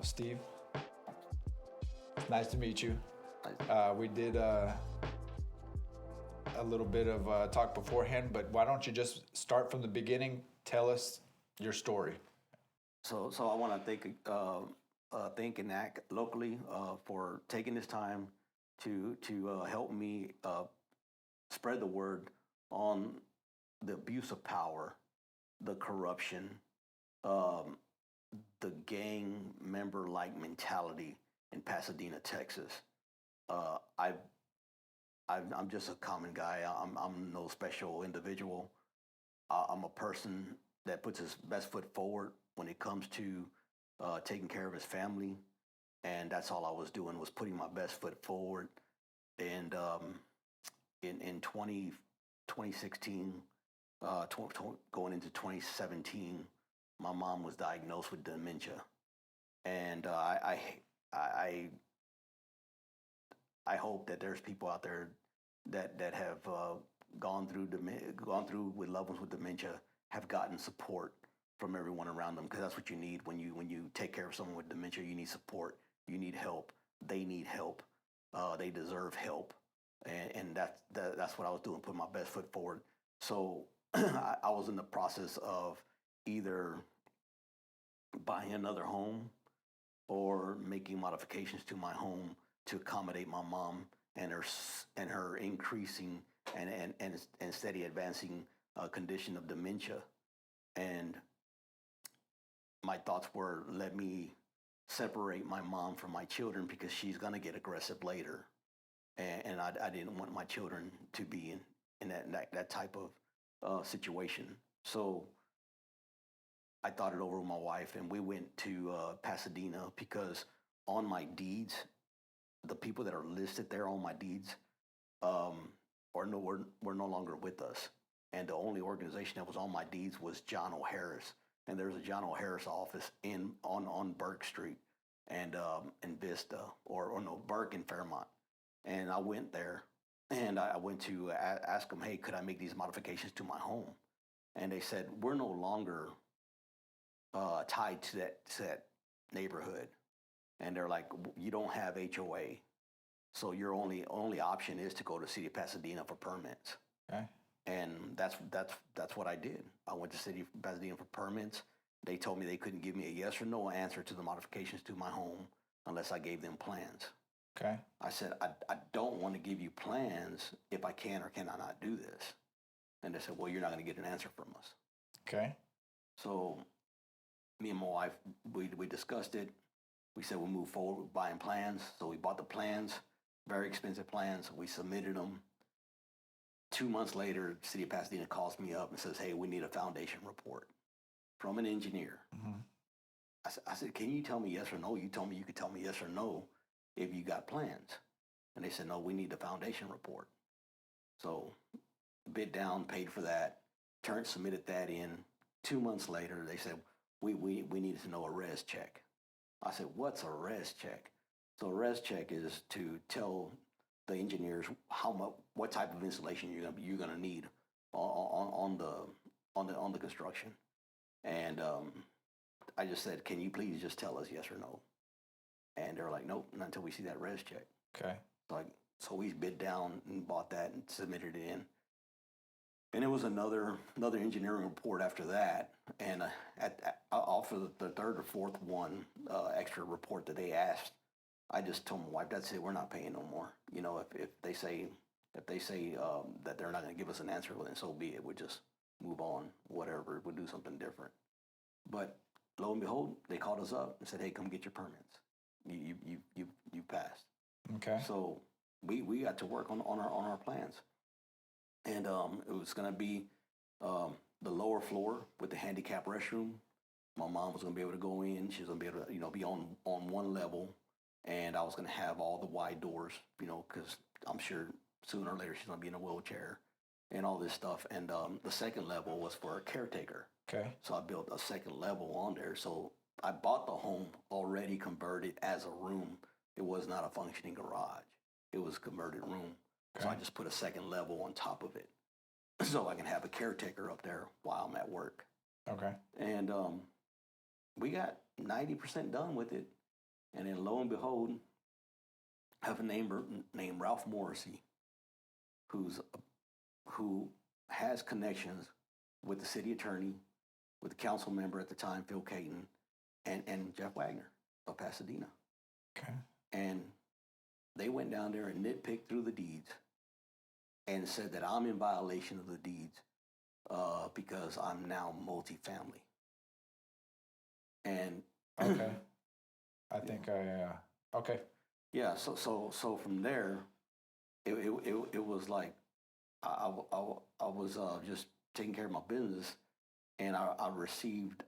Steve, nice to meet you. We did a little bit of talk beforehand, but why don't you just start from the beginning? Tell us your story. So I want to thank and act locally for taking this time to help me spread the word on the abuse of power, the corruption, um, the gang member like mentality in Pasadena, Texas. Uh, I've, I'm just a common guy. I'm no special individual. I'm a person that puts his best foot forward when it comes to taking care of his family, and that's all I was doing was putting my best foot forward. And in 2016, going into 2017, my mom was diagnosed with dementia, and I I hope that there's people out there that have gone through with loved ones with dementia, have gotten support from everyone around them, because that's what you need when you take care of someone with dementia. You need support, you need help, they need help, they deserve help, and that's what I was doing, putting my best foot forward. So I was in the process of either buying another home or making modifications to my home to accommodate my mom and her increasing and steady advancing condition of dementia. And my thoughts were, let me separate my mom from my children, because she's going to get aggressive later, and I didn't want my children to be in that type of situation. So I thought it over with my wife, and we went to Pasadena, because on my deeds, the people that are listed there on my deeds were no longer with us. And the only organization that was on my deeds was John O'Harris. And there's a John O'Harris office on Burke Street and in Vista, or no, Burke and Fairmont. And I went there, and I went to ask them, hey, could I make these modifications to my home? And they said, we're no longer tied to that neighborhood. And they're like, you don't have HOA, so your only option is to go to City of Pasadena for permits. Okay. And that's what I did. I went to City of Pasadena for permits. They told me they couldn't give me a yes or no answer to the modifications to my home unless I gave them plans. Okay. I said, I don't want to give you plans if I can or cannot not do this. And they said, well, you're not going to get an answer from us. Okay. So me and my wife, we discussed it. We said we'll move forward with buying plans. So we bought the plans, very expensive plans. We submitted them. 2 months later, City of Pasadena calls me up and says, hey, we need a foundation report from an engineer. Mm-hmm. I said, can you tell me yes or no? You told me you could tell me yes or no if you got plans. And they said, no, we need the foundation report. So bid down, paid for that, submitted that in. 2 months later, they said, we needed to know a res check. I said, what's a res check? So a res check is to tell the engineers what type of insulation you're gonna need on the construction. And I just said, can you please just tell us yes or no? And they're like, nope, not until we see that res check. Okay. So we bid down and bought that and submitted it in. And it was another engineering report after that. And after the third or fourth one, extra report that they asked, I just told my wife, that's it, we're not paying no more. You know, if they say that they're not going to give us an answer, well, then so be it. We'll just move on, whatever. We'll do something different. But lo and behold, they called us up and said, hey, come get your permits. You passed. Okay. So we got to work on our plans. And it was going to be the lower floor with the handicap restroom. My mom was going to be able to go in. She was going to be able to, be on one level. And I was going to have all the wide doors, because I'm sure sooner or later she's going to be in a wheelchair and all this stuff. And the second level was for a caretaker. Okay. So I built a second level on there. So I bought the home already converted as a room. It was not a functioning garage. It was a converted room. Okay. So I just put a second level on top of it so I can have a caretaker up there while I'm at work. Okay. And we got 90% done with it. And then lo and behold, I have a neighbor named Ralph Morrissey, who has connections with the city attorney, with the council member at the time, Phil Caton, and Jeff Wagner of Pasadena. Okay. And they went down there and nitpicked through the deeds and said that I'm in violation of the deeds because I'm now multifamily. And Okay. I think okay. yeah, so from there, it was like I was just taking care of my business, and I received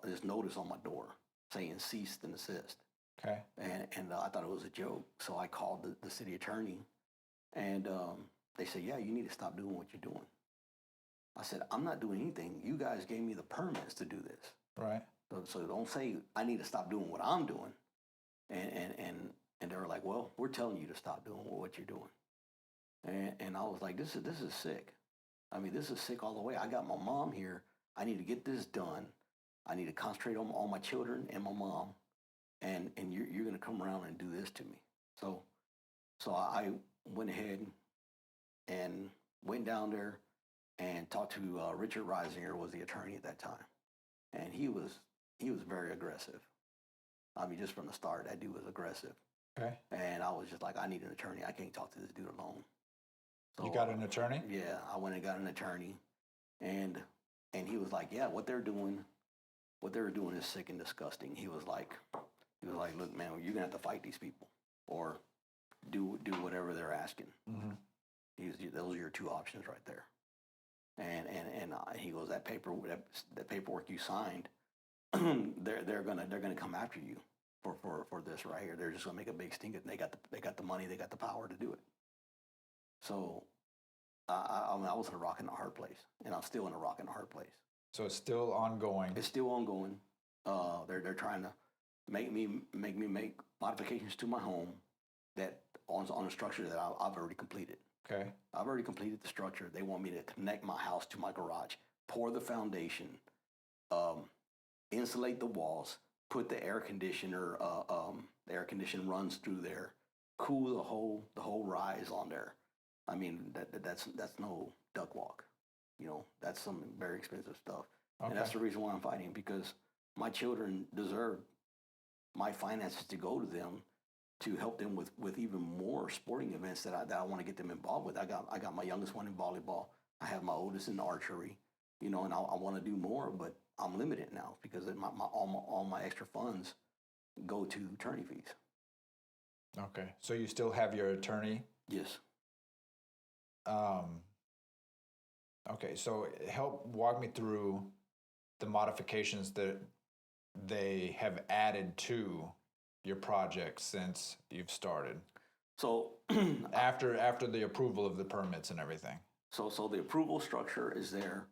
this notice on my door saying cease and desist. Okay. And I thought it was a joke, so I called the city attorney, and they said, yeah, you need to stop doing what you're doing. I said, I'm not doing anything. You guys gave me the permits to do this. Right. So don't say I need to stop doing what I'm doing. And they were like, well, we're telling you to stop doing what you're doing. And I was like, this is sick. I mean, this is sick all the way. I got my mom here. I need to get this done. I need to concentrate on my children and my mom. And you're going to come around and do this to me. So I went ahead and went down there and talked to Richard Reisinger, was the attorney at that time. And he was very aggressive. I mean, just from the start, that dude was aggressive. Okay. And I was just like, I need an attorney. I can't talk to this dude alone. So, You got an attorney? Yeah, I went and got an attorney, and he was like, yeah, what they're doing is sick and disgusting. He was like, look, man, you're gonna have to fight these people, or do whatever they're asking. Mm-hmm. Those are your two options right there. And he goes, that paperwork you signed, they're gonna come after you for this right here. They're just gonna make a big stink. They got the money, they got the power to do it. So I was in a rock and a hard place, and I'm still in a rock and a hard place. So it's still ongoing. It's still ongoing. They're trying to make me make modifications to my home that on a structure that I've already completed. Okay. I've already completed the structure. They want me to connect my house to my garage, pour the foundation, insulate the walls, put the air conditioner, the air condition runs through there, cool the whole rise on there. I mean, that's no duck walk. You know, that's some very expensive stuff. Okay. And that's the reason why I'm fighting, because my children deserve my finances to go to them to help them with even more sporting events that I want to get them involved with. I got my youngest one in volleyball. I have my oldest in archery, you know, and I want to do more, but I'm limited now because all my extra funds go to attorney fees. Okay. So you still have your attorney? Yes. Okay. So help walk me through the modifications that they have added to your project since you've started. So after the approval of the permits and everything. So the approval structure is there.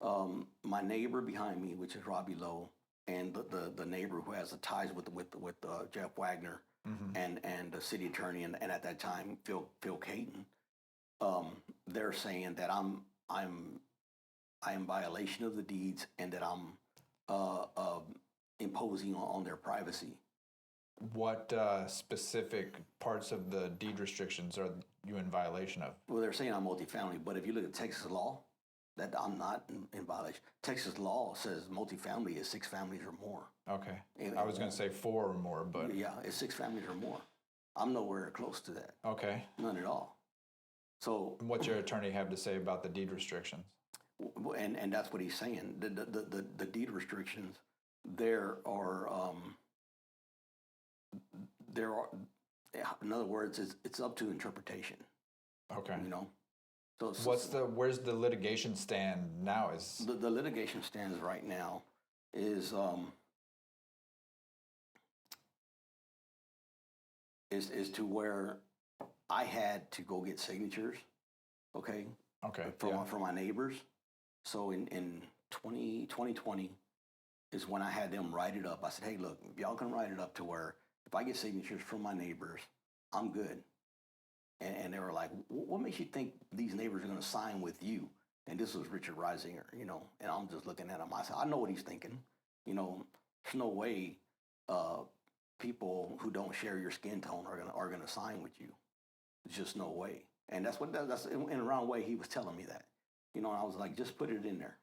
My neighbor behind me, which is Robbie Lowe, and the neighbor who has the ties with Jeff Wagner, mm-hmm. and the city attorney, and at that time Phil Caton, they're saying that I am in violation of the deeds and that I'm imposing on their privacy. What specific parts of the deed restrictions are you in violation of? Well, they're saying I'm multifamily, but if you look at Texas law, that I'm not in violation. Texas law says multifamily is 6 families or more. Okay. I was going to say 4 or more, but... Yeah, it's 6 families or more. I'm nowhere close to that. Okay. None at all. So... What's your attorney have to say about the deed restrictions? And that's what he's saying. The deed restrictions, there are, in other words, it's up to interpretation. Okay. You know? So where's the litigation stand now? Is the litigation stands right now is to where I had to go get signatures, okay? Okay. From my neighbors. So in 2020 is when I had them write it up. I said, hey, look, if y'all can write it up to where if I get signatures from my neighbors, I'm good. And they were like, what makes you think these neighbors are going to sign with you? And this was Richard Reisinger, you know, and I'm just looking at him. I said, I know what he's thinking. You know, there's no way people who don't share your skin tone are gonna sign with you. There's just no way. And that's in a round way he was telling me that. You know, and I was like, just put it in there.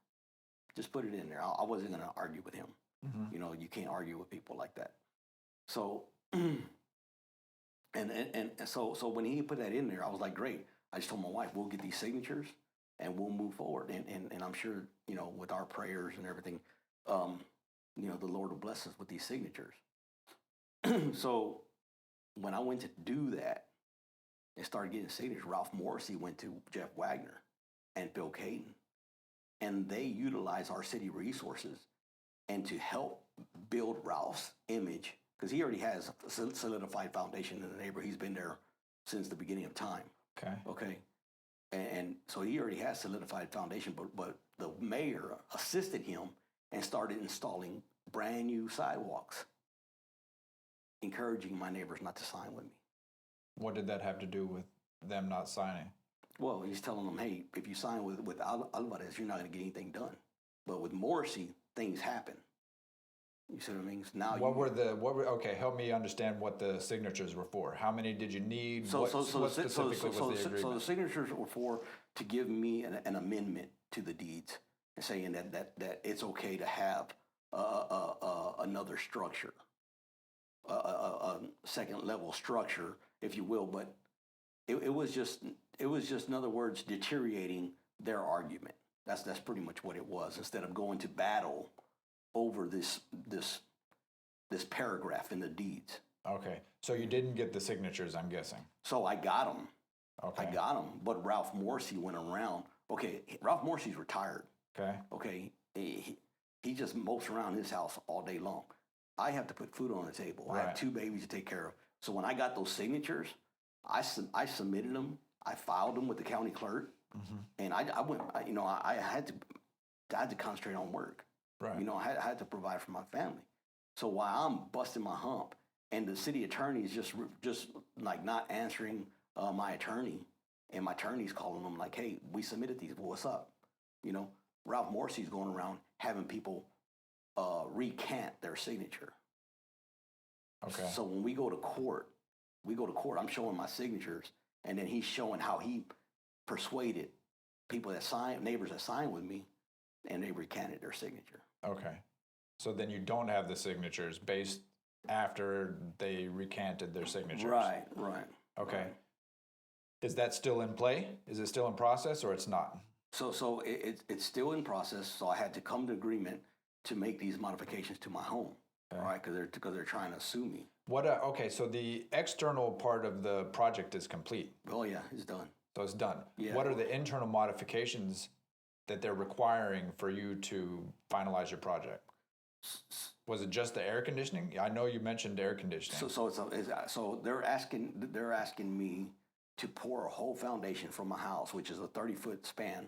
Just put it in there. I wasn't gonna argue with him. Mm-hmm. You know, you can't argue with people like that. So so when he put that in there, I was like, great. I just told my wife, we'll get these signatures and we'll move forward. And I'm sure, you know, with our prayers and everything, you know, the Lord will bless us with these signatures. So when I went to do that and started getting signatures, Ralph Morrissey went to Jeff Wagner and Phil Caton, and they utilized our city resources and to help build Ralph's image, because he already has a solidified foundation in the neighborhood. He's been there since the beginning of time. Okay. Okay. And so he already has solidified foundation, but the mayor assisted him and started installing brand new sidewalks, encouraging my neighbors not to sign with me. What did that have to do with them not signing? Well, he's telling them, hey, if you sign with Alvarez, you're not going to get anything done. But with Morrissey, things happen. You see what I mean? So now okay, help me understand what the signatures were for. How many did you need? What specifically was the agreement? So the signatures were for to give me an amendment to the deeds, and saying that it's okay to have another structure, a second level structure, if you will. But it was just in other words deteriorating their argument. That's pretty much what it was. Instead of going to battle over this paragraph in the deeds. Okay, so you didn't get the signatures, I'm guessing. So I got them. Okay. I got them, but Ralph Morrissey went around. Okay, Ralph Morrissey's retired. Okay. Okay, he just mopes around his house all day long. I have to put food on the table. Right. I have 2 babies to take care of. So when I got those signatures, I submitted them. I filed them with the county clerk, and I went. I had to concentrate on work. Right. You know, I had to provide for my family. So while I'm busting my hump, and the city attorney is just like not answering my attorney, and my attorney's calling them like, "Hey, we submitted these. Well, what's up?" You know, Ralph Morrissey's going around having people recant their signature. Okay. So when we go to court, I'm showing my signatures, and then he's showing how he persuaded people neighbors that signed with me, and they recanted their signature. Okay. So then you don't have the signatures based after they recanted their signatures. Right. Okay. Right. Is that still in play? Is it still in process or it's not? So it's still in process. So I had to come to agreement to make these modifications to my home. Okay. All right, because they're trying to sue me. Okay, so the external part of the project is complete. Oh yeah, it's done. So it's done. Yeah. What are the internal modifications that they're requiring for you to finalize your project? Was it just the air conditioning? I know you mentioned air conditioning. So they're asking me to pour a whole foundation from my house, which is a 30-foot span,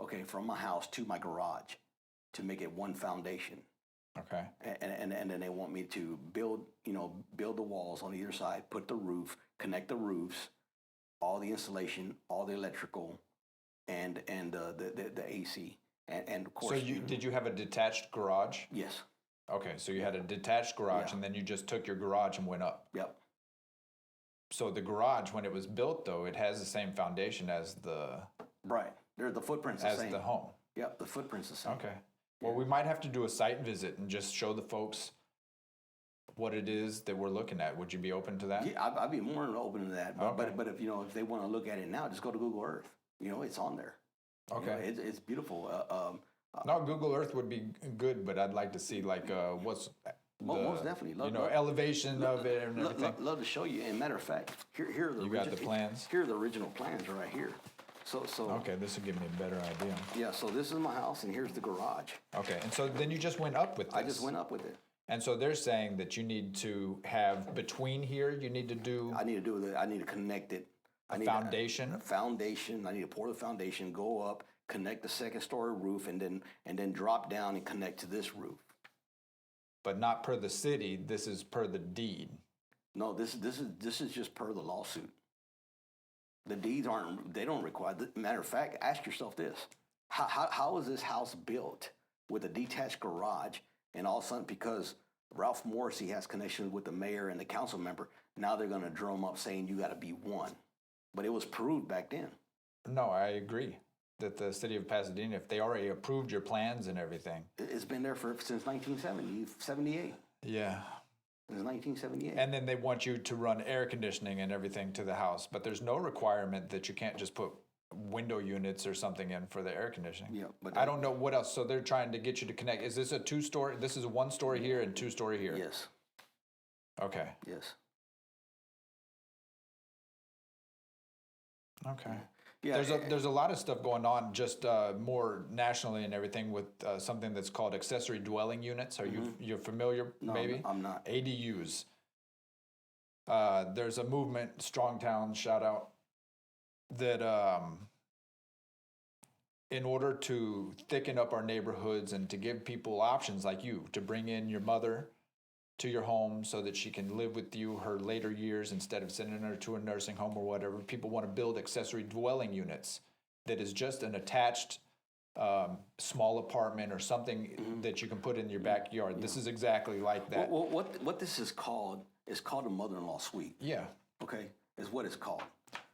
okay, from my house to my garage, to make it one foundation. Okay. And then they want me to build the walls on either side, put the roof, connect the roofs, all the insulation, all the electrical, and the AC, and of course. So did you have a detached garage? Yes. Okay, so you had a detached garage, and then you just took your garage and went up. Yep. So the garage, when it was built, though, it has the same foundation as the right. The footprint's the same. As the home. Yep, the footprint's the same. Okay. Well, we might have to do a site visit and just show the folks what it is that we're looking at. Would you be open to that? Yeah, I'd be more than open to that. But Okay. but if they want to look at it now, just go to Google Earth. It's on there. Okay. It's beautiful. No, Google Earth would be good, but I'd like to see what's most definitely. Elevation of it and everything. Love to show you. And matter of fact, here are the got the plans? Here are the original plans right here. So okay, this will give me a better idea. Yeah, so this is my house, and here's the garage. Okay, and so then you just went up with this. I just went up with it. And so they're saying that you need to have between here, you need to do. I need to connect it. A foundation. A foundation. I need to pour the foundation, go up, connect the second story roof, and then drop down and connect to this roof. But not per the city. This is per the deed. No, this is just per the lawsuit. The deeds don't require. Matter of fact, ask yourself this: how is this house built with a detached garage, and all of a sudden because Ralph Morrissey has connections with the mayor and the council member. Now they're going to drum up saying you got to be one. But it was proved back then. No, I agree that the city of Pasadena, if they already approved your plans and everything. It's been there since 78. Yeah. Since 1978. And then they want you to run air conditioning and everything to the house, but there's no requirement that you can't just put window units or something in for the air conditioning. Yeah, but I don't know what else. So they're trying to get you to connect. Is this a two-story? This is a one-story here and two-story here? Yes. Okay. Yes. Okay. Yeah. There's a lot of stuff going on just more nationally and everything with something that's called accessory dwelling units. Are you're familiar? No, maybe I'm not. ADUs. There's a movement, Strongtown, shout out, that in order to thicken up our neighborhoods and to give people options like you to bring in your mother to your home so that she can live with you her later years instead of sending her to a nursing home or whatever. People want to build accessory dwelling units that is just an attached small apartment or something that you can put in your backyard. This is exactly like that. Well, what this is called a mother-in-law suite. Yeah. Okay, is what it's called.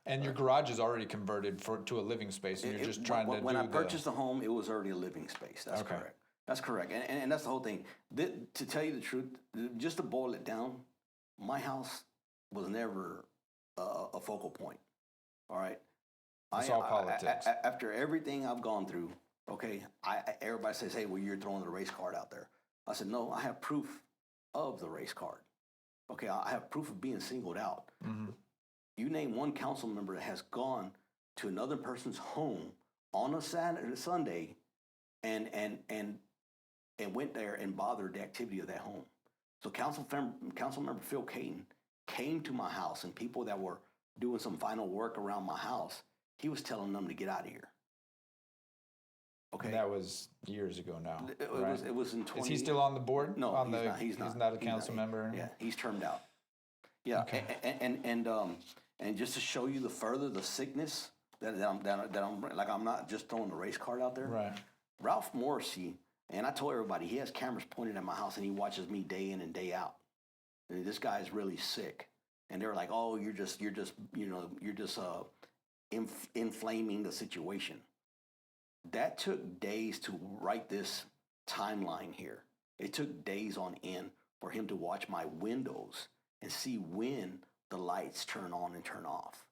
And your garage is already converted to a living space, and you're just trying to when I purchased the home, it was already a living space. That's Okay. correct. That's correct. And that's the whole thing. To tell you the truth, just to boil it down, my house was never a focal point. All right. It's all politics. After everything I've gone through, okay, everybody says, hey, well, you're throwing the race card out there. I said, no, I have proof of the race card. Okay, I have proof of being singled out. You name one council member that has gone to another person's home on a Saturday, Sunday, and went there and bothered the activity of that home. So council member Phil Caton came to my house, and people that were doing some final work around my house, he was telling them to get out of here. Okay, That was years ago now. It was in 20. Is he still on the board? No, he's not. He's not a council member. Yeah, he's termed out. Yeah, Okay. And just to show you the sickness that I'm not just throwing the race card out there. Right. Ralph Morrissey, and I told everybody, he has cameras pointed at my house and he watches me day in and day out. And this guy is really sick. And they're like, oh, you're just inflaming the situation. That took days to write this timeline here. It took days on end for him to watch my windows and see when the lights turn on and turn off,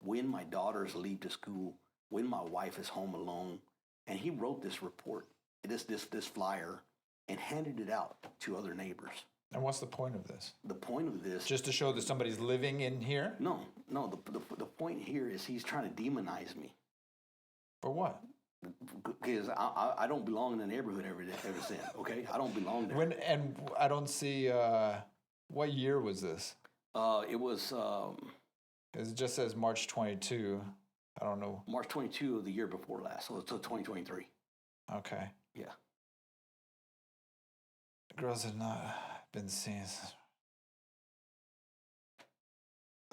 when my daughters leave to school, when my wife is home alone. And he wrote this report, this flyer, and handed it out to other neighbors. And what's the point of this? The point of this... Just to show that somebody's living in here? No. The point here is he's trying to demonize me. For what? Because I don't belong in the neighborhood ever since, okay? I don't belong there. And I don't see... what year was this? It was... It just says March 22. I don't know. March 22 of the year before last, so it's 2023. Okay. Yeah. The girls have not been seen.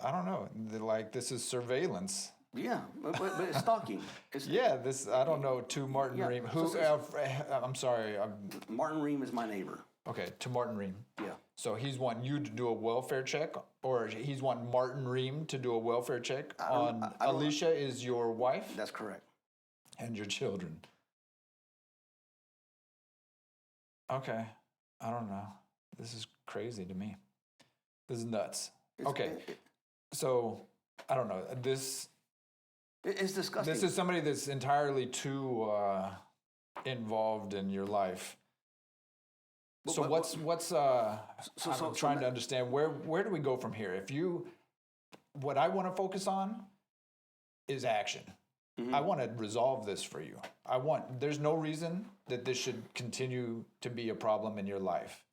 I don't know. This is surveillance. Yeah, but it's stalking. I don't know, to Martin Ream. I'm sorry. Martin Ream is my neighbor. Okay, to Martin Ream. Yeah. So he's wanting you to do a welfare check, or he's wanting Martin Ream to do a welfare check on Alicia is your wife? That's correct. And your children. Okay. I don't know. This is crazy to me. This is nuts. So, I don't know. It's disgusting. This is somebody that's entirely too involved in your life. So I'm trying to understand where do we go from here? What I want to focus on is action. I want to resolve this for you. There's no reason that this should continue to be a problem in your life.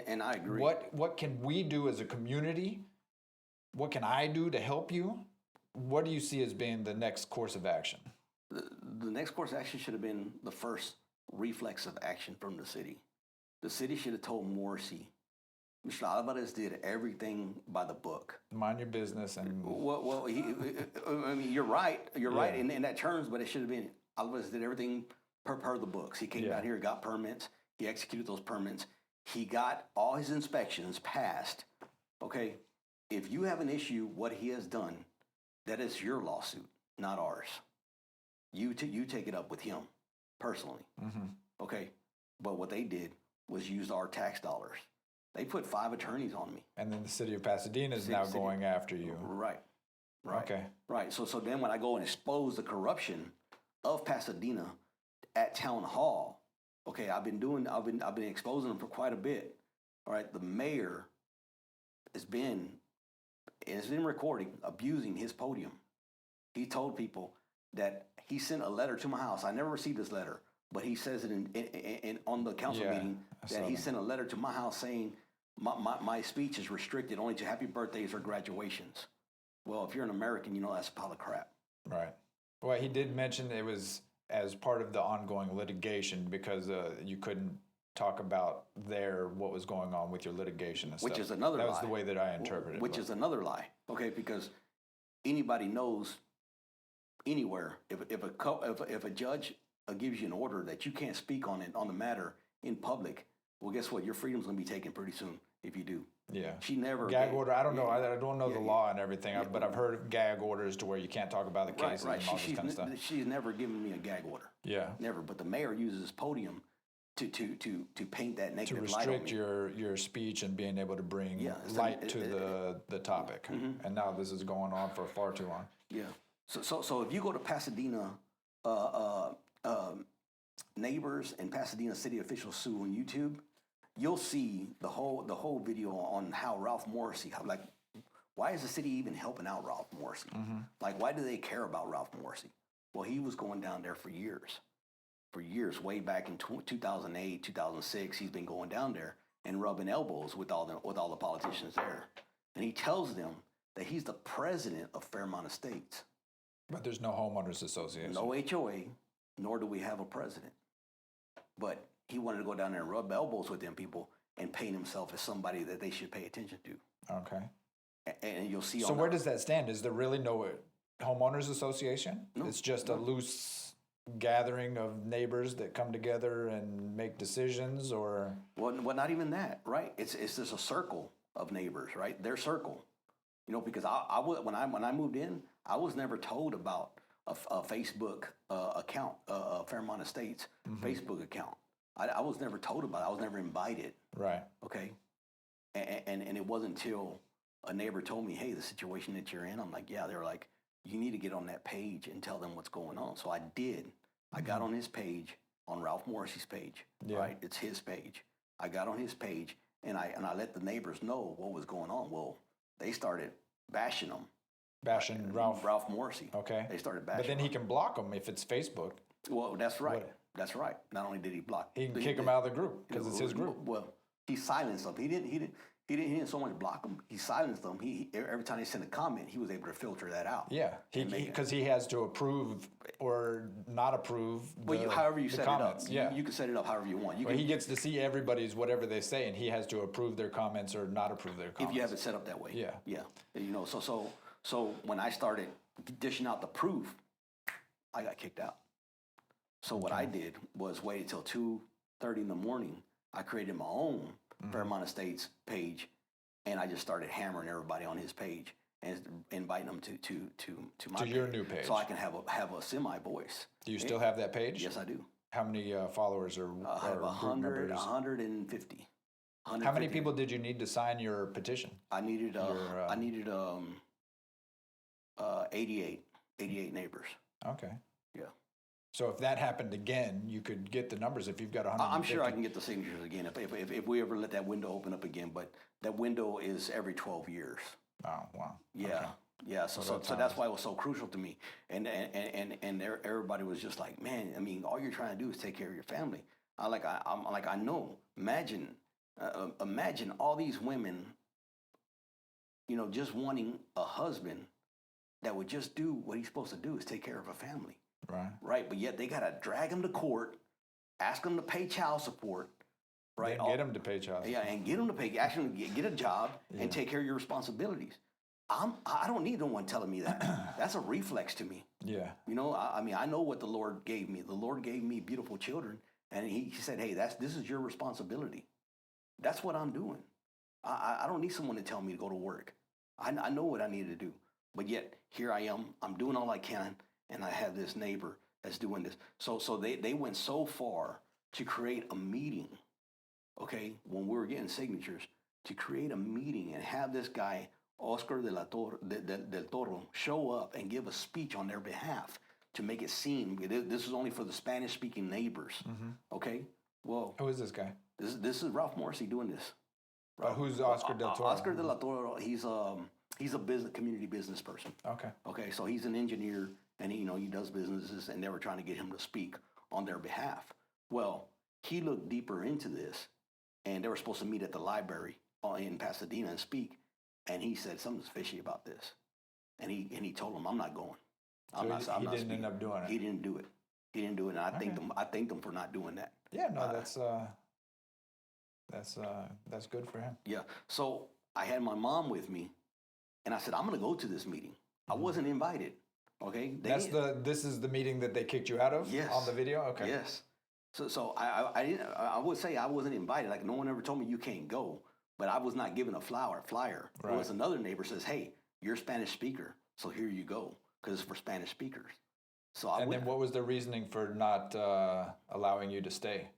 And I agree. What can we do as a community? What can I do to help you? What do you see as being the next course of action? The next course of action should have been the first reflex of action from the city. The city should have told Morrissey, Mr. Alvarez did everything by the book. Mind your business. And well, I mean, you're right. You're right in that terms, but it should have been Alvarez did everything per the books. He came down here, got permits. He executed those permits. He got all his inspections passed. Okay, if you have an issue, what he has done, that is your lawsuit, not ours. You take it up with him personally. Okay, but what they did was use our tax dollars. They put 5 attorneys on me. And then the city of Pasadena is now going after you. Right. Okay. Right. So then when I go and expose the corruption of Pasadena at town hall, okay, I've been exposing them for quite a bit. All right. The mayor has been, and it's been recording, abusing his podium. He told people that he sent a letter to my house. I never received this letter, but he says it in on the council meeting that he sent a letter to my house saying my speech is restricted only to happy birthdays or graduations. Well, if you're an American, you know that's a pile of crap. Right. Well, he did mention it was as part of the ongoing litigation because you couldn't talk about what was going on with your litigation and stuff. Which is another lie. That was the way that I interpreted it. Which is another lie. Okay, because anybody knows anywhere if a judge gives you an order that you can't speak on the matter in public, well, guess what? Your freedom's going to be taken pretty soon if you do. Yeah. She never gag order. I don't know. I don't know the law and everything, but I've heard of gag orders to where you can't talk about the cases and all this kind of stuff. She's never given me a gag order. Yeah. Never. But the mayor uses his podium to paint that negative light on me. To restrict your speech and being able to bring light to the topic. And now this is going on for far too long. Yeah. So if you go to Pasadena, neighbors and Pasadena city officials sue on YouTube, you'll see the whole video on how Ralph Morrissey, why is the city even helping out Ralph Morrissey? Like, why do they care about Ralph Morrissey? Well, he was going down there for years. Way back in 2008, 2006, he's been going down there and rubbing elbows with all the politicians there. And he tells them that he's the president of Fairmont Estates. But there's no homeowners association. No HOA, nor do we have a president. But he wanted to go down there and rub elbows with them people and paint himself as somebody that they should pay attention to. Okay. And you'll see. So where does that stand? Is there really no homeowners association? No. It's just a loose gathering of neighbors that come together and make decisions, or? Well, not even that, right? It's just a circle of neighbors, right? Their circle. You know, because when I moved in, I was never told about a Facebook account, Fairmont Estates Facebook account. I was never told about it. I was never invited. Right. Okay. And it wasn't until a neighbor told me, hey, the situation that you're in, I'm like, yeah. They were like, you need to get on that page and tell them what's going on. So I did. I got on his page, on Ralph Morrissey's page, right? It's his page. I got on his page and I let the neighbors know what was going on. Well, they started bashing him. Bashing Ralph Morrissey. Okay. They started bashing But then he can block them if it's Facebook. Well, that's right. That's right. Not only did he block, he can kick them out of the group because it's his group. Well, he silenced them. He didn't so much block them. He silenced them. Every time they sent a comment, he was able to filter that out. Yeah, because he has to approve or not approve. However you set comments. it up. Yeah, you can set it up however you want. He gets to see everybody's whatever they say, and he has to approve their comments or not approve their comments. If you have it set up that way. Yeah. Yeah. You know, so when I started dishing out the proof, I got kicked out. So what I did was wait until 2:30 in the morning. I created my own Fairmont Estates page, and I just started hammering everybody on his page and inviting them to my your new page, so I can have a semi voice. Do you still have that page? Yes, I do. How many followers are? I have 150. How many people did you need to sign your petition? I needed 88 neighbors. Okay. Yeah. So if that happened again, you could get the numbers if you've got 150. I'm sure I can get the signatures again if we ever let that window open up again. But that window is every 12 years. Oh, wow. Yeah. Okay. Yeah. So that's why it was so crucial to me. And everybody was just like, man, I mean, all you're trying to do is take care of your family. I know. Imagine all these women, you know, just wanting a husband that would just do what he's supposed to do, is take care of a family. Right. Right. But yet they got to drag him to court, ask him to pay child support. Right. Then get him to pay child support. Yeah, and get him to pay, actually get a job and take care of your responsibilities. I don't need no one telling me that. That's a reflex to me. Yeah. You know, I mean, I know what the Lord gave me. The Lord gave me beautiful children, and he said, hey, this is your responsibility. That's what I'm doing. I don't need someone to tell me to go to work. I know what I need to do. But yet, here I am. I'm doing all I can, and I have this neighbor that's doing this. So they went so far to create a meeting, okay, when we were getting signatures, to create a meeting and have this guy, Oscar del Toro, show up and give a speech on their behalf to make it seem this is only for the Spanish-speaking neighbors, okay? Well, Who is this guy? this is Ralph Morrissey doing this. Who's Oscar del Toro? Oscar del Toro, he's a community business person. Okay. Okay, so he's an engineer, and he does businesses, and they were trying to get him to speak on their behalf. Well, he looked deeper into this, and they were supposed to meet at the library in Pasadena and speak, and he said something's fishy about this, and he told him, I'm not going. He didn't end up doing it. He didn't do it. He didn't do it, and I thanked him for not doing that. Yeah, no, that's good for him. Yeah. So I had my mom with me, and I said, I'm going to go to this meeting. I wasn't invited. Okay. This is the meeting that they kicked you out of. Yes. On the video. Okay. Yes. So I would say I wasn't invited. Like, no one ever told me you can't go, but I was not given a flyer. Right. It was another neighbor says, hey, you're a Spanish speaker, so here you go, because it's for Spanish speakers. So then what was the reasoning for not allowing you to stay?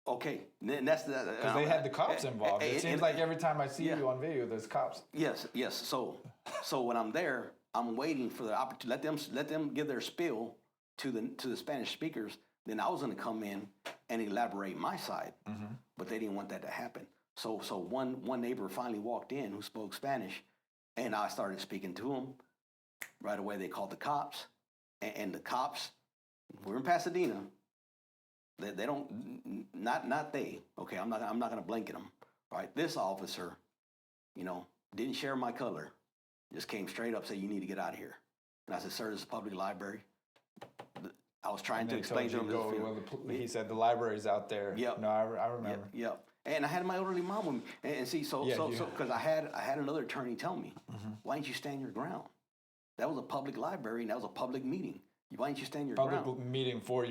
Okay, then that's because they had the cops involved. It seems like every time I see you on video, there's cops. Yes. So when I'm there, I'm waiting for the opportunity. Let them give their spiel to the Spanish speakers. Then I was going to come in and elaborate my side, but they didn't want that to happen. So one neighbor finally walked in who spoke Spanish, and I started speaking to him. Right away, they called the cops, and the cops. We're in Pasadena. They don't, not they. Okay, I'm not going to blanket them. All right, this officer, didn't share my color. Just came straight up, said, you need to get out of here. And I said, sir, this is a public library. I was trying to explain to him. He said the library's out there. Yep. No, I remember. Yep. And I had my elderly mom with me. And see, so because I had another attorney tell me, why didn't you stand your ground? That was a public library, and that was a public meeting. Why didn't you stand your ground? Public meeting for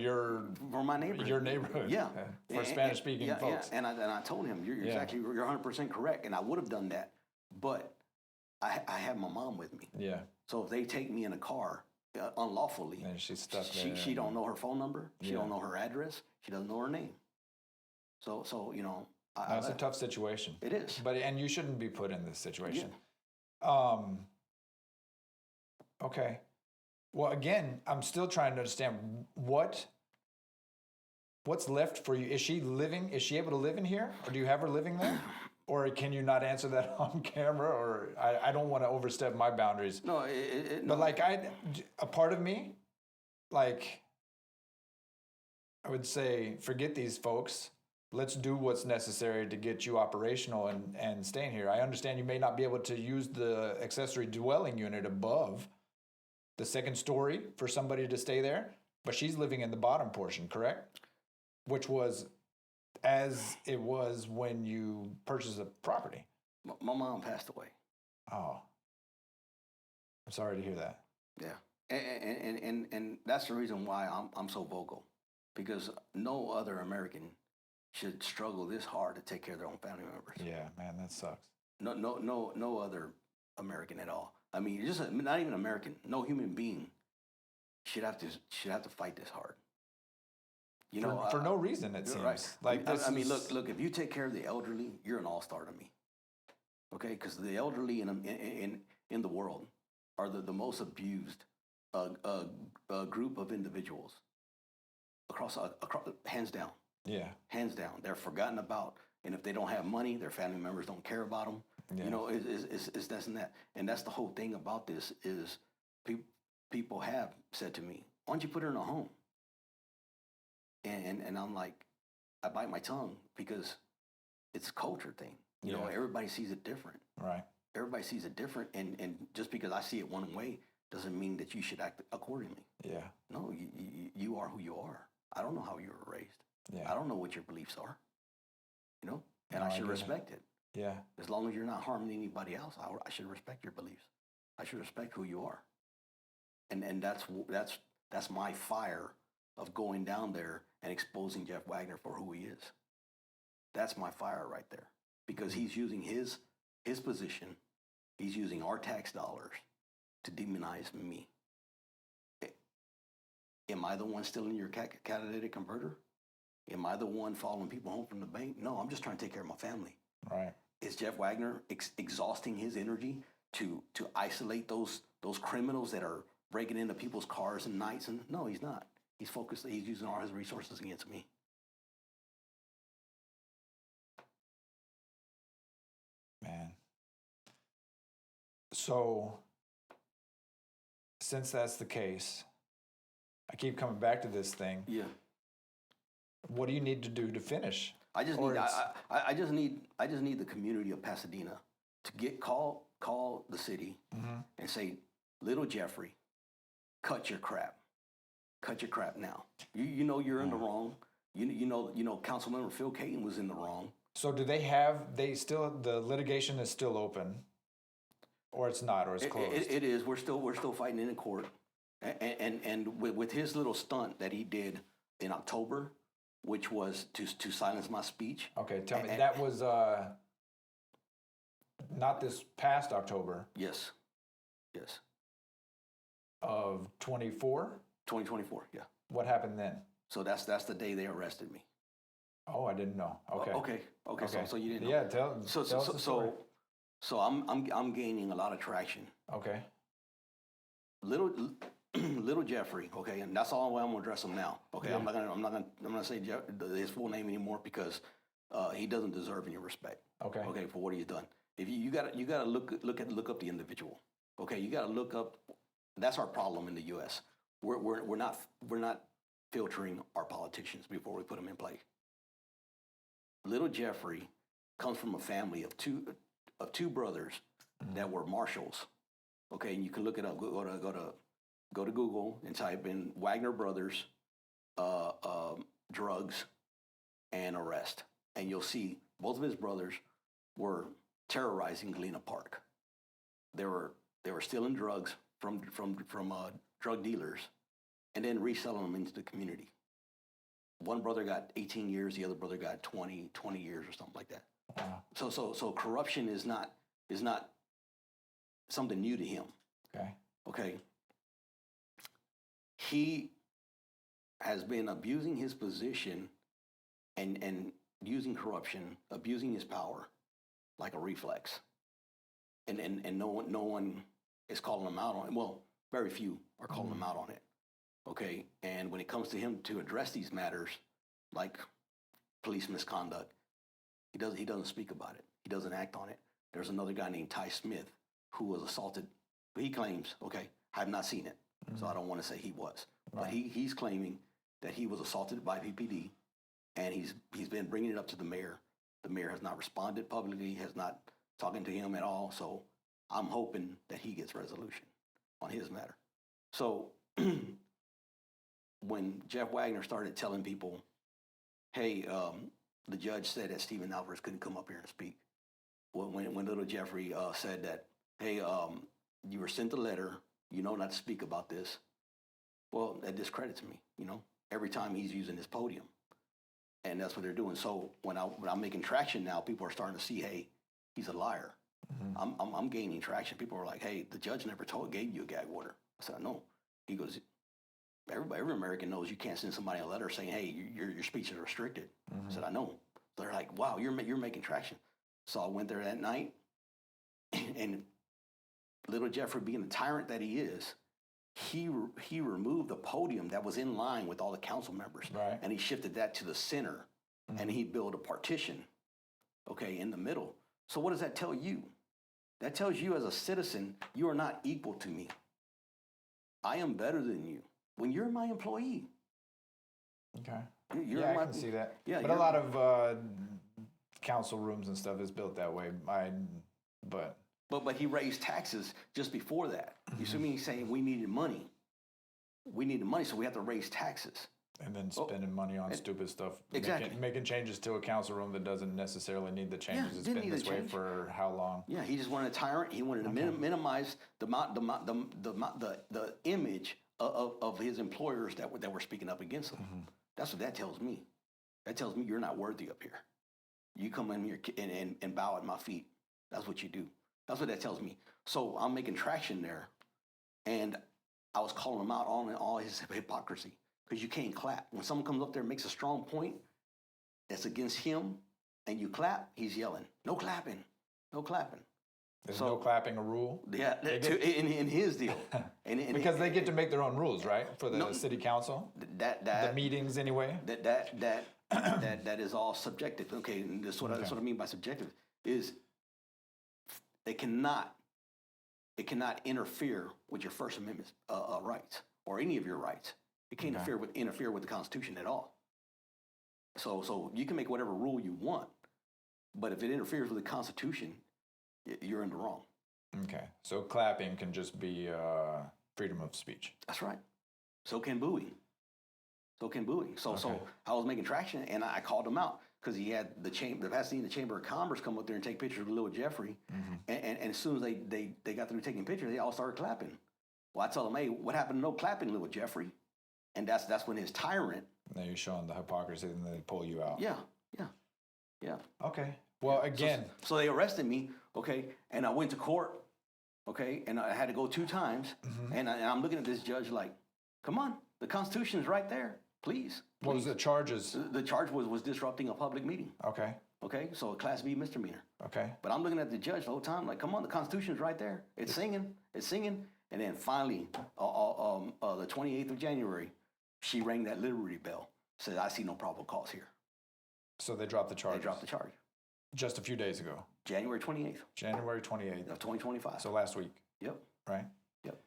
my neighborhood. Your neighborhood. Yeah. For Spanish speaking folks. Yeah. And I told him, you're 100% correct, and I would have done that, but I have my mom with me. Yeah. So if they take me in a car unlawfully, and she's stuck there. She don't know her phone number. She don't know her address. She doesn't know her name. So That's a tough situation. It is. And you shouldn't be put in this situation. Yeah. Okay. Well, again, I'm still trying to understand what's left for you. Is she able to live in here? Or do you have her living there? Or can you not answer that on camera? Or I don't want to overstep my boundaries. No, but like a part of me, like, I would say, forget these folks. Let's do what's necessary to get you operational and staying here. I understand you may not be able to use the accessory dwelling unit above the second story for somebody to stay there, but she's living in the bottom portion, correct? Which was as it was when you purchased the property. My mom passed away. Oh, I'm sorry to hear that. Yeah, and that's the reason why I'm so vocal, because no other American should struggle this hard to take care of their own family members. Yeah, man, that sucks. No other American at all. I mean, just not even American. No human being should have to fight this hard. For no reason, it seems. Right. Like I mean, look. If you take care of the elderly, you're an all-star to me. Okay, because the elderly in the world are the most abused group of individuals across hands down. Yeah. Hands down. They're forgotten about, and if they don't have money, their family members don't care about them. Yeah. It's this and that. And that's the whole thing about this is people have said to me, why don't you put her in a home? And I'm like, I bite my tongue because it's a culture thing. Everybody sees it different. Right. Everybody sees it different. And just because I see it one way doesn't mean that you should act accordingly. Yeah. No, you are who you are. I don't know how you were raised. Yeah. I don't know what your beliefs are. And I should respect it. Yeah. As long as you're not harming anybody else, I should respect your beliefs. I should respect who you are. And that's my fire of going down there and exposing Jeff Wagner for who he is. That's my fire right there. because he's using his position, he's using our tax dollars to demonize me. Am I the one stealing your catalytic converter? Am I the one following people home from the bank? No, I'm just trying to take care of my family. Right. Is Jeff Wagner exhausting his energy to isolate those criminals that are breaking into people's cars and nights? And no, he's not. He's focused. He's using all his resources against me. Man. So, since that's the case, I keep coming back to this thing. Yeah. What do you need to do to finish? I just need the community of Pasadena to call the city and say, little Jeffrey, cut your crap now. You know you're in the wrong. You know Councilmember Phil Caton was in the wrong. So do the litigation is still open, or it's not, or it's closed? It is. We're still fighting in court, and with his little stunt that he did in October, which was to silence my speech. Okay, tell me, that was not this past October. Yes. Of 24? 2024, yeah. What happened then? So that's the day they arrested me. Oh, I didn't know. Okay. Okay. So you didn't know. Yeah, tell us the story. So I'm gaining a lot of traction. Okay. Little Jeffrey, okay, and that's all I'm gonna address him now. Okay, Yeah. I'm not gonna say his full name anymore because he doesn't deserve any respect. Okay. Okay, for what he's done. If you gotta look up the individual. Okay, you gotta look up. That's our problem in the U.S. We're not filtering our politicians before we put them in place. Little Jeffrey comes from a family of two brothers that were marshals. Okay, and you can look it up. Go to Google and type in Wagner Brothers, drugs, and arrest, and you'll see both of his brothers were terrorizing Galena Park. They were stealing drugs from drug dealers, and then reselling them into the community. One brother got 18 years, the other brother got 20 years or something like that. Wow. So corruption is not something new to him. Okay. He has been abusing his position and using corruption, abusing his power like a reflex. And no one is calling him out on it. Well, very few are calling him out on it. Okay. And when it comes to him to address these matters like police misconduct, he doesn't speak about it. He doesn't act on it. There's another guy named Ty Smith who was assaulted. He claims, okay, I have not seen it, so I don't want to say he was. Right. But he's claiming that he was assaulted by PPD, and he's been bringing it up to the mayor. The mayor has not responded publicly, has not talking to him at all. So I'm hoping that he gets resolution on his matter. So when Jeff Wagner started telling people, hey, the judge said that Steve Alvarez couldn't come up here and speak. Well, when little Jeffrey said that, hey, you were sent a letter, you know not to speak about this. Well, that discredits me, every time he's using this podium. And that's what they're doing. So when I'm making traction now, people are starting to see, hey, he's a liar. I'm gaining traction. People are like, hey, the judge never gave you a gag order. I said, no. He goes, every American knows you can't send somebody a letter saying, hey, your speech is restricted. I said, I know. They're like, wow, you're making traction. So I went there that night, and little Jeffrey, being the tyrant that he is, he removed the podium that was in line with all the council members, right, and he shifted that to the center, and he built a partition, okay, in the middle. So what does that tell you? That tells you as a citizen, you are not equal to me. I am better than you when you're my employee. Okay. I can see that. Yeah, but a lot of council rooms and stuff is built that way. But he raised taxes just before that. You see me? He's saying we needed money. We needed money, so we have to raise taxes. And then spending money on stupid stuff. Exactly. Making changes to a council room that doesn't necessarily need the changes. It's been this way for how long? Yeah, he just wanted a tyrant. He wanted to minimize the image of his employers that were speaking up against him. That's what that tells me. That tells me you're not worthy up here. You come in here and bow at my feet. That's what you do. That's what that tells me. So I'm making traction there, and I was calling him out on all his hypocrisy, because you can't clap. When someone comes up there and makes a strong point that's against him, and you clap, he's yelling, "No clapping, no clapping." There's no clapping a rule? Yeah, in his deal. Because they get to make their own rules, right? For the city council? The meetings anyway? That is all subjective. Okay, and that's what I mean by subjective, is it cannot interfere with your First Amendment rights, or any of your rights. It can't interfere with the Constitution at all. So you can make whatever rule you want, but if it interferes with the Constitution, you're in the wrong. Okay, so clapping can just be freedom of speech. That's right. So can booing. So I was making traction, and I called him out because he had the Pasadena Chamber of Commerce come up there and take pictures of little Jeffrey, and as soon as they got through taking pictures, they all started clapping. Well, I told him, "Hey, what happened to no clapping, little Jeffrey?" And that's when his tyrant. Now you're showing the hypocrisy, and they pull you out. Yeah. Okay. Well, again. So they arrested me, okay, and I went to court, okay, and I had to go 2 times, and I'm looking at this judge like, "Come on, the Constitution is right there, please." What was the charges? The charge was disrupting a public meeting. Okay. Okay, so a Class B misdemeanor. Okay. But I'm looking at the judge the whole time like, "Come on, the Constitution is right there. It's singing, and then finally, the 28th of January, she rang that Liberty Bell, said, "I see no probable cause here." So they dropped the charge. They dropped the charge. Just a few days ago. January 28th. January 28th. Of 2025. So last week. Yep. Right? Yep.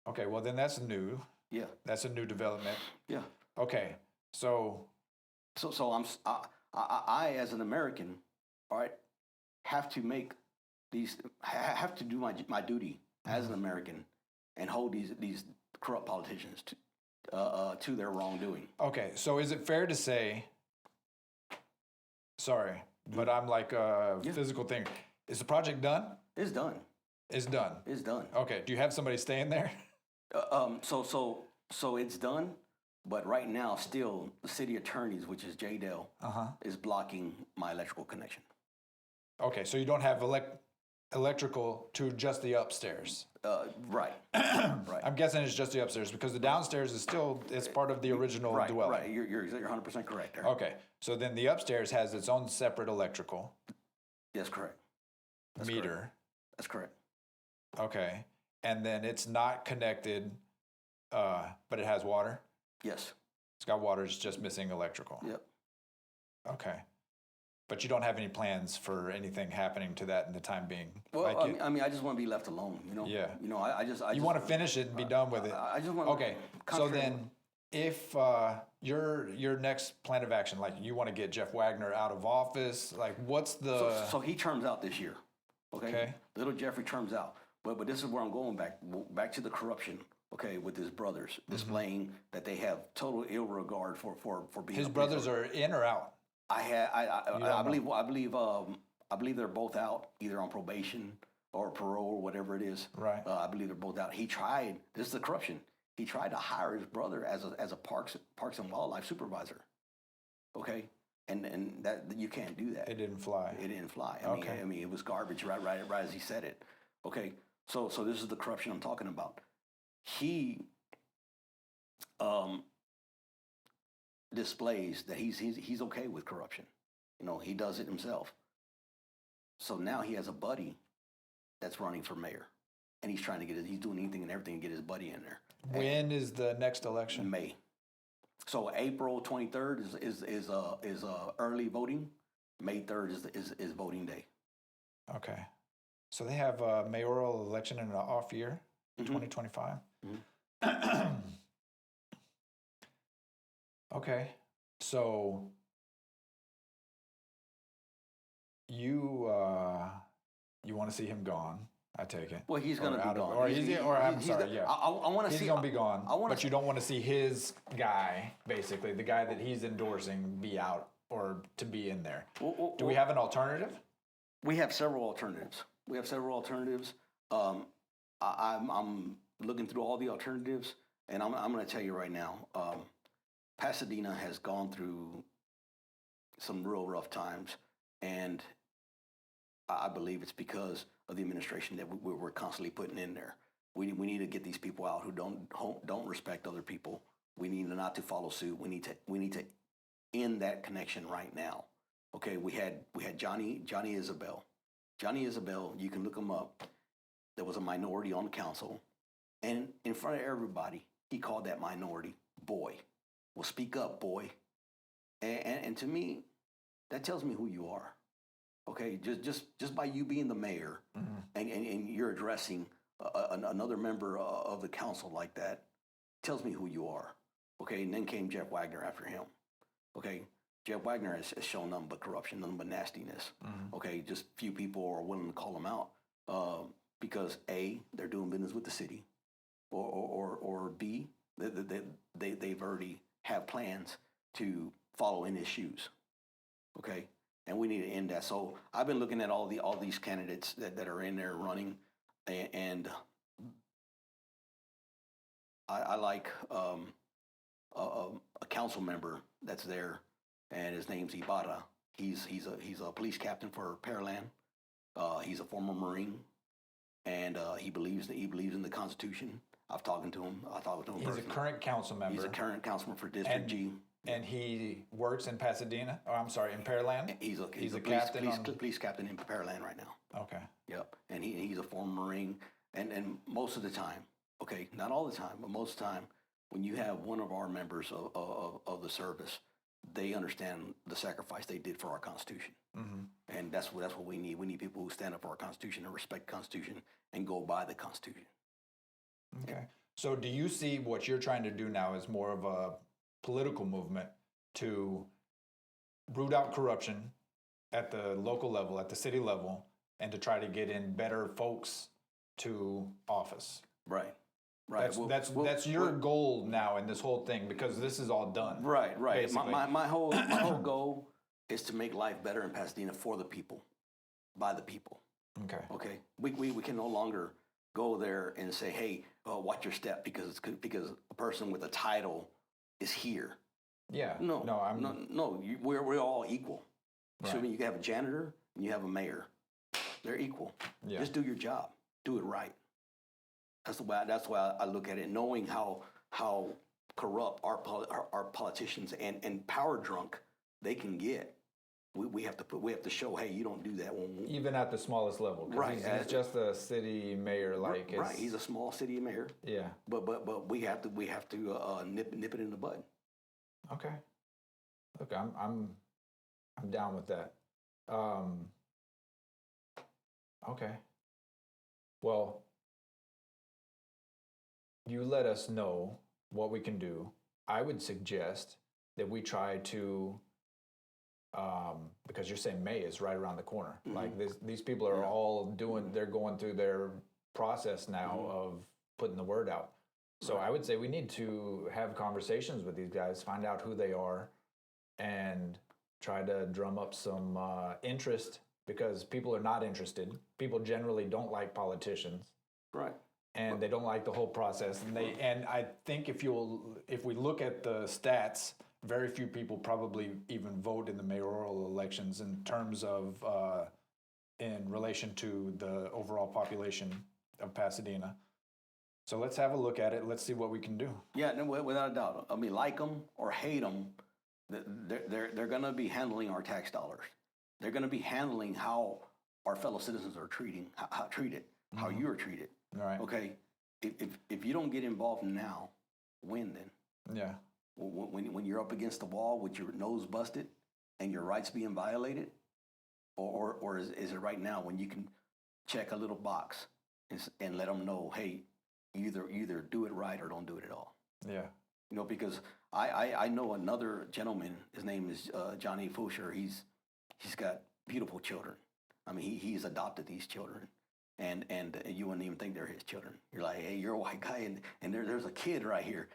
Okay, well then that's new. Yeah. That's a new development. Yeah. Okay, so I as an American, all right, have to do my duty as an American and hold these corrupt politicians to their wrongdoing. Okay, so is it fair to say, sorry, but I'm like a physical thing. Is the project done? It's done. It's done. It's done. Okay, do you have somebody staying there? So it's done, but right now still the city attorneys, which is JDL, is blocking my electrical connection. Okay, so you don't have electrical to just the upstairs. Right. Right. I'm guessing it's just the upstairs because the downstairs is still, it's part of the original dwelling. Right, you're 100% correct there. Okay, so then the upstairs has its own separate electrical That's correct. meter. Correct. That's correct. Okay, and then it's not connected, but it has water? Yes. It's got water, it's just missing electrical. Yep. Okay. But you don't have any plans for anything happening to that in the time being? Well, like I just want to be left alone, you know? Yeah. You know, I just you want to finish it and be done with it? I just want Okay, so then if your next plan of action, like you want to get Jeff Wagner out of office, like what's the... So he terms out this year, okay? Little Jeffrey terms out. But this is where I'm going back to the corruption, okay, with his brothers, displaying that they have total ill regard for being... His brothers are in or out? I believe they're both out, either on probation or parole or whatever it is. Right. I believe they're both out. This is the corruption. He tried to hire his brother as a parks and wildlife supervisor. Okay, and that you can't do that. It didn't fly. It didn't fly. Okay. I mean, it was garbage. Right as he said it. Okay, so this is the corruption I'm talking about. He displays that he's okay with corruption. You know, he does it himself. So now he has a buddy that's running for mayor, and he's trying to he's doing anything and everything to get his buddy in there. When is the next election? May. So April 23rd is early voting. May 3rd is voting day. Okay. So they have a mayoral election in an off year, 2025? Okay. So you want to see him gone, I take it. Well, he's going to be gone. I want to see. He's going to be gone, but you don't want to see his guy, basically, the guy that he's endorsing, be out or to be in there. Do we have an alternative? We have several alternatives. I'm looking through all the alternatives, and I'm going to tell you right now, Pasadena has gone through some real rough times. And I believe it's because of the administration that we're constantly putting in there. We need to get these people out who don't respect other people. We need not to follow suit. We need to end that connection right now. Okay, we had Johnny Isabel. Johnny Isabel, you can look him up. There was a minority on the council, and in front of everybody, he called that minority boy. Well, speak up, boy. And to me, that tells me who you are. Okay, just by you being the mayor, and you're addressing another member of the council like that, tells me who you are. Okay, and then came Jeff Wagner after him. Okay, Jeff Wagner has shown nothing but corruption, nothing but nastiness. Okay, just few people are willing to call him out because A, they're doing business with the city, or B, they've already have plans to follow in his shoes. Okay, and we need to end that. So I've been looking at all these candidates that are in there running, and I like a council member that's there, and his name's Ibarra. He's a police captain for Pearland. He's a former Marine, and he believes in the Constitution. I've talked to him. He's personally. a current council member. He's a current councilman for District G. And he works in Pasadena. Oh, I'm sorry, in Pearland. He's a police captain in Pearland right now. Okay. Yep. And he's a former Marine. And most of the time, okay, not all the time, but most of the time, when you have one of our members of the service, they understand the sacrifice they did for our Constitution. And that's what we need. We need people who stand up for our Constitution and respect the Constitution and go by the Constitution. Okay. So do you see what you're trying to do now as more of a political movement to root out corruption at the local level, at the city level, and to try to get in better folks to office? Right. That's your goal now in this whole thing, because this is all done. Right. My whole goal is to make life better in Pasadena for the people, by the people. Okay. We can no longer go there and say, hey, watch your step because a person with a title is here. Yeah. We're all equal. Right. So when you have a janitor and you have a mayor, they're equal. Yeah. Just do your job. Do it right. That's why I look at it, knowing how corrupt our politicians and power drunk they can get. We have to show, hey, you don't do that one. Even at the smallest level, right? He's just a city mayor, like right. He's a small city mayor. Yeah. But we have to nip it in the bud. Okay. Look, I'm down with that. Okay. Well, you let us know what we can do. I would suggest that we try to, because you're saying May is right around the corner. Like these people are all they're going through their process now of putting the word out. So I would say we need to have conversations with these guys, find out who they are, and try to drum up some interest, because people are not interested. People generally don't like politicians. Right. And they don't like the whole process. And I think if we look at the stats, very few people probably even vote in the mayoral elections in terms of in relation to the overall population of Pasadena. So let's have a look at it. Let's see what we can do. Yeah, no, without a doubt. I mean, like them or hate them, they're going to be handling our tax dollars. They're going to be handling how our fellow citizens are treated, how you are treated. Right. Okay. If you don't get involved now, when then? Yeah. When you're up against the wall with your nose busted and your rights being violated, or is it right now when you can check a little box and let them know, hey, either do it right or don't do it at all. Yeah. Because I know another gentleman. His name is Johnny Fusher. He's got beautiful children. I mean, he's adopted these children. And you wouldn't even think they're his children. You're like, hey, you're a white guy, and there's a kid right here.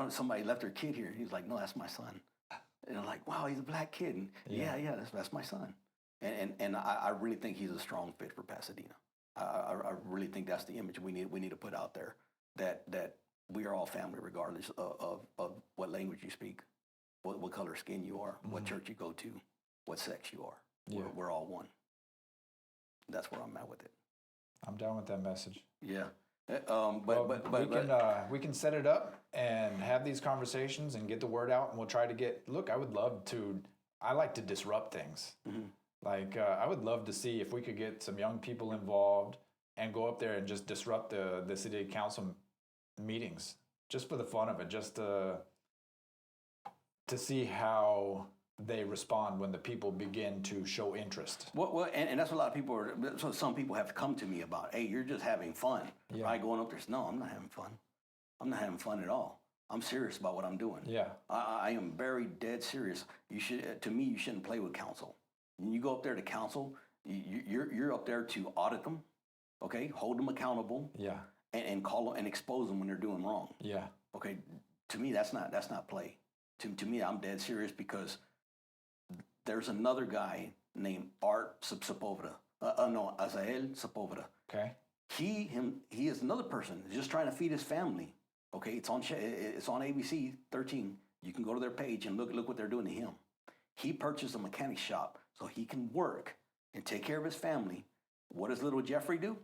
Somebody left their kid here. He's like, no, that's my son. And I'm like, wow, he's a black kid. And yeah, that's my son. And I really think he's a strong fit for Pasadena. I really think that's the image we need to put out there, that we are all family regardless of what language you speak, what color skin you are, what church you go to, what sex you are. Yeah. We're all one. That's where I'm at with it. I'm down with that message. Yeah. We can set it up and have these conversations and get the word out, and we'll try to get. Look, I like to disrupt things. Mm-hmm. Like I would love to see if we could get some young people involved and go up there and just disrupt the city council meetings, just for the fun of it, just to see how they respond when the people begin to show interest. Well, and that's what a lot of people are. So some people have come to me about, hey, you're just having fun, right? Going up there. No, I'm not having fun. I'm not having fun at all. I'm serious about what I'm doing. Yeah, I am very dead serious. You shouldn't play with council. When you go up there to council, you're up there to audit them, okay? Hold them accountable. Yeah. And call them and expose them when they're doing wrong. Yeah. Okay. To me, that's not play. To me, I'm dead serious because there's another guy named Art Sepulveda. Azael Sepulveda. Okay. He is another person just trying to feed his family. Okay, it's on ABC 13. You can go to their page and look what they're doing to him. He purchased a mechanic shop so he can work and take care of his family. What does little Jeffrey do?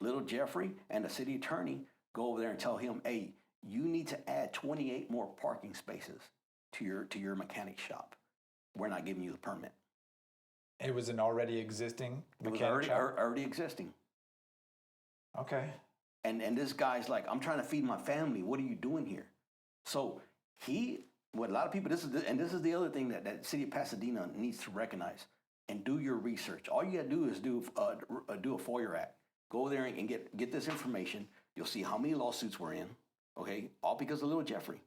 Little Jeffrey and the city attorney go over there and tell him, hey, you need to add 28 more parking spaces to your mechanic shop. We're not giving you the permit. It was an already existing mechanic It was shop? already existing. Okay. And this guy's like, I'm trying to feed my family. What are you doing here? So what a lot of people, this is the other thing that city of Pasadena needs to recognize and do your research. All you got to do is do a FOIA act. Go there and get this information. You'll see how many lawsuits we're in. Okay, all because of little Jeffrey,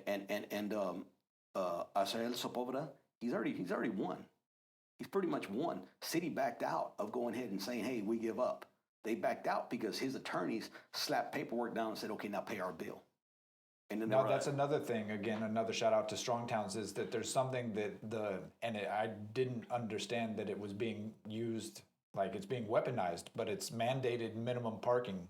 and Azael Sepulveda. He's already won. He's pretty much won. City backed out of going ahead and saying, hey, we give up. They backed out because his attorneys slapped paperwork down and said, okay, now pay our bill. And then now that's another thing. Again, another shout out to Strong Towns is that there's something that I didn't understand that it was being used, like it's being weaponized, but it's mandated minimum parking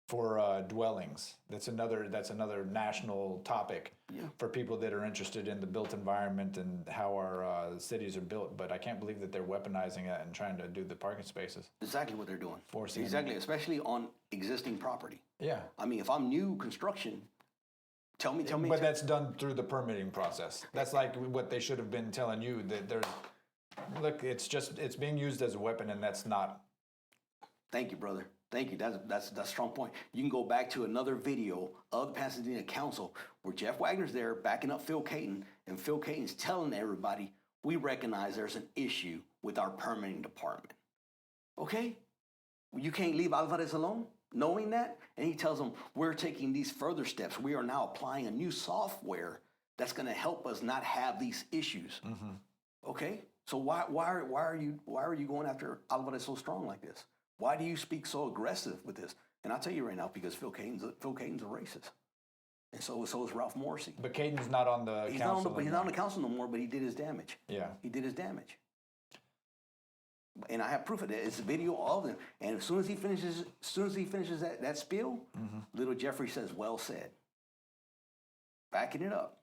for dwellings. That's another national topic for people that are interested in the built environment and how our cities are built. But I can't believe that they're weaponizing that and trying to do the parking spaces. Exactly what they're doing. Forcing exactly, especially on existing property. Yeah. I mean, if I'm new construction, tell me. But that's done through the permitting process. That's like what they should have been telling you that there's. Look, it's being used as a weapon, and that's not. Thank you, brother. Thank you. That's a strong point. You can go back to another video of the Pasadena Council where Jeff Wagner's there backing up Phil Caton, and Phil Caton's telling everybody, we recognize there's an issue with our permitting department. Okay? You can't leave Alvarez alone, knowing that? And he tells them, we're taking these further steps. We are now applying a new software that's going to help us not have these issues. Mm-hmm. Okay? So why are you going after Alvarez so strong like this? Why do you speak so aggressive with this? And I'll tell you right now, because Phil Caton's a racist. And so is Ralph Morrissey. But Caton's not on the council. He's not on the council no more, but he did his damage. Yeah. He did his damage. And I have proof of that. It's a video of them. And as soon as he finishes that spiel, little Jeffrey says, well said. Backing it up.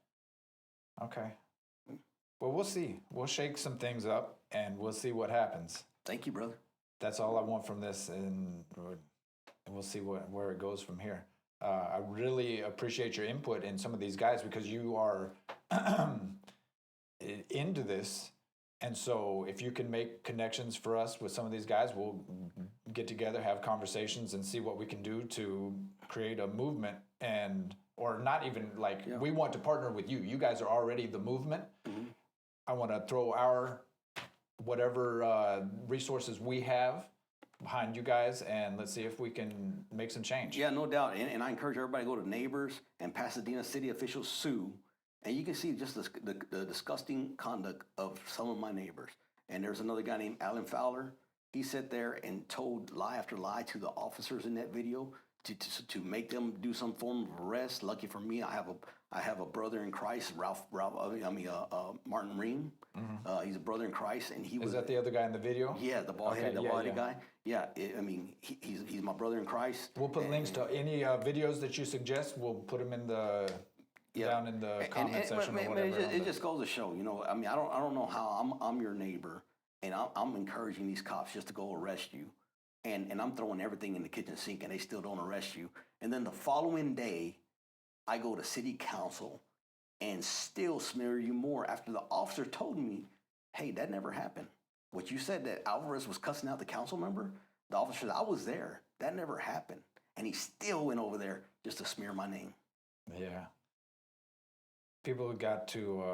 Okay. Well, we'll see. We'll shake some things up and we'll see what happens. Thank you, brother. That's all I want from this, and we'll see where it goes from here. I really appreciate your input in some of these guys because you are into this, and so if you can make connections for us with some of these guys, we'll get together, have conversations, and see what we can do to create a movement, or not even like we want to partner with you. You guys are already the movement. Mm-hmm. I want to throw our whatever resources we have behind you guys, and let's see if we can make some change. Yeah, no doubt. And I encourage everybody to go to Neighbors and Pasadena City Officials Sue, and you can see just the disgusting conduct of some of my neighbors. And there's another guy named Alan Fowler. He sat there and told lie after lie to the officers in that video to make them do some form of arrest. Lucky for me, I have a brother in Christ, Martin Ream. Mm-hmm. He's a brother in Christ, and he was. Is that the other guy in the video? Yeah, the bald-headed, guy. Yeah, he's my brother in Christ. We'll put links to any videos that you suggest. We'll put them in the down in the comment section or whatever. It just goes to show, I mean, I don't know how I'm your neighbor, and I'm encouraging these cops just to go arrest you, and I'm throwing everything in the kitchen sink, and they still don't arrest you. And then the following day, I go to city council and still smear you more after the officer told me, hey, that never happened. What you said that Alvarez was cussing out the council member, the officer said, I was there. That never happened. And he still went over there just to smear my name. Yeah. People have got to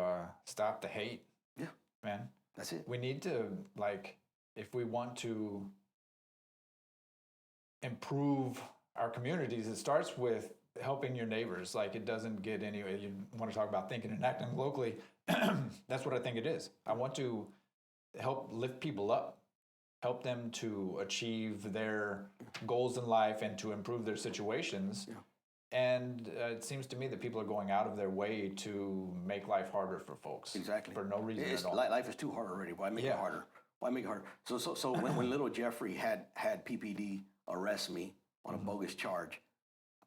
stop the hate. Yeah. Man. That's it. We need to, like, if we want to improve our communities, it starts with helping your neighbors. Like, it doesn't get anywhere. You want to talk about thinking and acting locally. That's what I think it is. I want to help lift people up, help them to achieve their goals in life and to improve their situations. Yeah. And it seems to me that people are going out of their way to make life harder for folks. Exactly. For no reason at all. Life is too hard already. Why make it harder? Why make it harder? So when little Jeffrey had PPD arrest me on a bogus charge,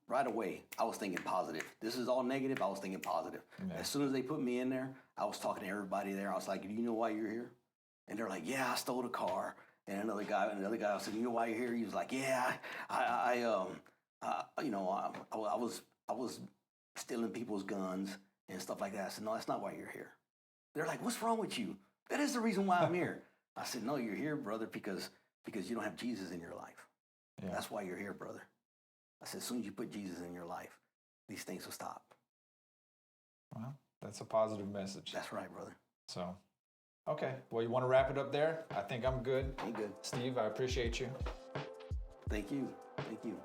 right away, I was thinking positive. This is all negative. I was thinking positive. Yeah. As soon as they put me in there, I was talking to everybody there. I was like, do you know why you're here? And they're like, yeah, I stole a car. And another guy, I said, you know why you're here? He was like, yeah, I was stealing people's guns and stuff like that. I said, no, that's not why you're here. They're like, what's wrong with you? That is the reason why I'm here. I said, no, you're here, brother, because you don't have Jesus in your life. Yeah. That's why you're here, brother. I said, as soon as you put Jesus in your life, these things will stop. Well, that's a positive message. That's right, brother. So, okay. Well, you want to wrap it up there? I think I'm good. Ain't good. Steve, I appreciate you. Thank you. Thank you.